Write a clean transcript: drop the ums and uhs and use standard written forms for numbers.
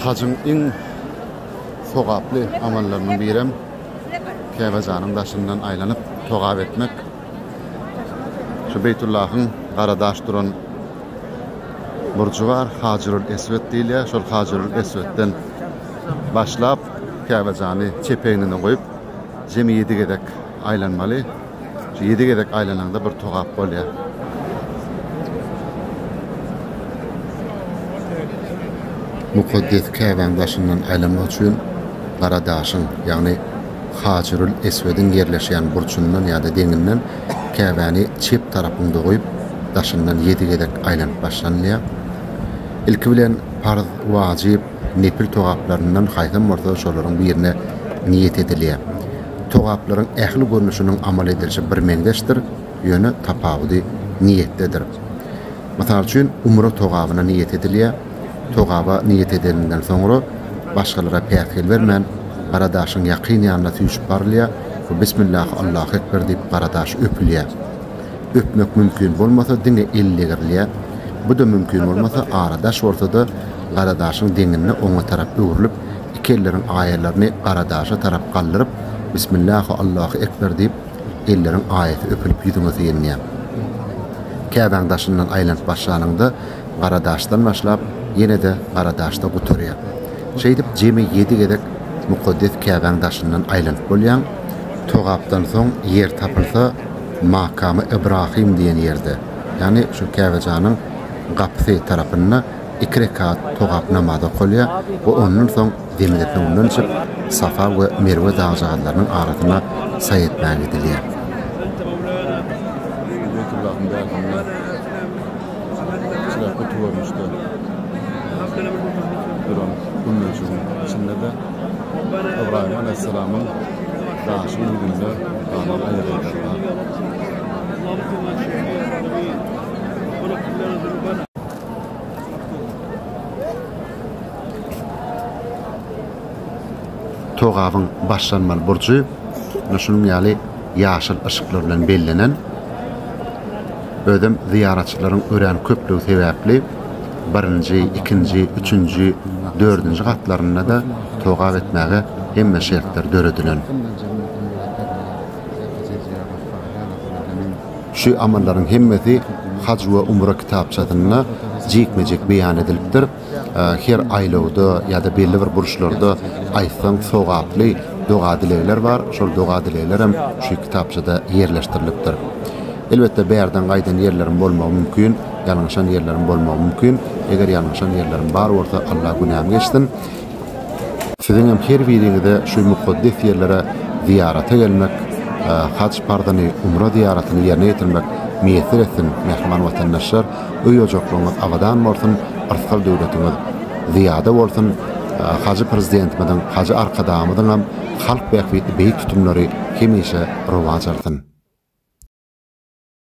hacın en sogaplı amallarının birem Käbezanyň başından aylanıp togap etmek. Şu Beytullah'ın Garadaş duran burcu var, Hacirul Esved diýilýär. Şol Hacirul Esvedden başlap Käbezany çepeğine koyup jemi 7 gedek aylanmaly. Şu 7 gedek aylananda bir togap bolýar. Mukaddes Käbeň başından aylanmak üçin Garadaşyň, ýagny Hacirul Esved'in yerleşen burçundan ya da deninden Käbäni çep tarapynda koyup daşından 7 gedek aylanıp başlanýar. İlki bilen farz, wajib, nepil togaplarından haýsam bolsa şolaryň birine niyet edilýär. Togaplaryň ähli görnüşiniň amal edilişi bir meňdeşdir, ýöne tapawudy niyetdedir. Masalan üçin umra togabyna niyet edilýär. Togaba niyet edilenden soňra başgalara pähkel bermän Garadaşyň ýaqyn ýanyna tüýüşip barylýar. Bismillah, Allahu ekber diýip Garadaş öpülýär. Öpmek mümkin bolmasa diňe ellegirilýär. Bu da mümkin bolmasa aradaş ortada Garadaşyň diňine oňa tarap öwrülip, iki elleriň aýarlaryny Garadaşa tarap gallyryp Bismillah, Allahu ekber diýip ellerin aýaty öpülip ýüzüňe ýenýär. Käbäň daşyndan aýlanyp başlanýanda Garadaşdan başlap ýene de Garadaşda guturýar. Şeýdip jemi 7 gedek Mukaddes Käbäň daşyndan aýlanyp bolýan. Togapdan soň yer tapylsa Makamy Ibrahim diýen ýerde, ýani şu Käbejanyň gapsy tarapyna 2 rekat togap namazy kılýar. Bu ondan soň demirden ondan çyk Safa we Merwe dağjalarynyň arasyna saý etmäge edilýär. İbrahim Aleyhisselam'ın daşının yüzünde dağlar ayırıyorlar. Togabyň başlanmaly burjy şunun ýaly ýaşyl ışıklar bilen bellenen ödem ziyaratçylaryň ören köplügi sebäpli 1-nji, 2-nji, 3-nji, 4-nji gatlaryna da togap etmäge hemme şertler döredilen. Şu amallaryň hemmesi hac we umra kitapçasyna jekmejek beýan edilipdir. Her aýlawda ýa-da belli bir burçlarda aýsan sogaply doga dilekler bar. Şol doga dilekler hem şu kitapçada yerleşdirilipdir. Elbette bäherden gaýdan yerlerim bolmagy mümkin, ýalňyşan yerlerim bolmagy mümkin. Eger ýalňyşan yerlerim bar bolsa Allah günahmy geçsin. Sizin hem her videoda şu mukaddes yerlere ziyarete gelmek, hac pardany umra ziyaretini ýerine ýetirmek meýsir etsin. Mehman watandaşlar, öýe joklugyňyz awadan bolsun, arskal döwletiňiz ziyada bolsun. Hacı prezidentimizden, hacı arkadamydan hem halk beýik tutumlary hemişe rowaj alsyn.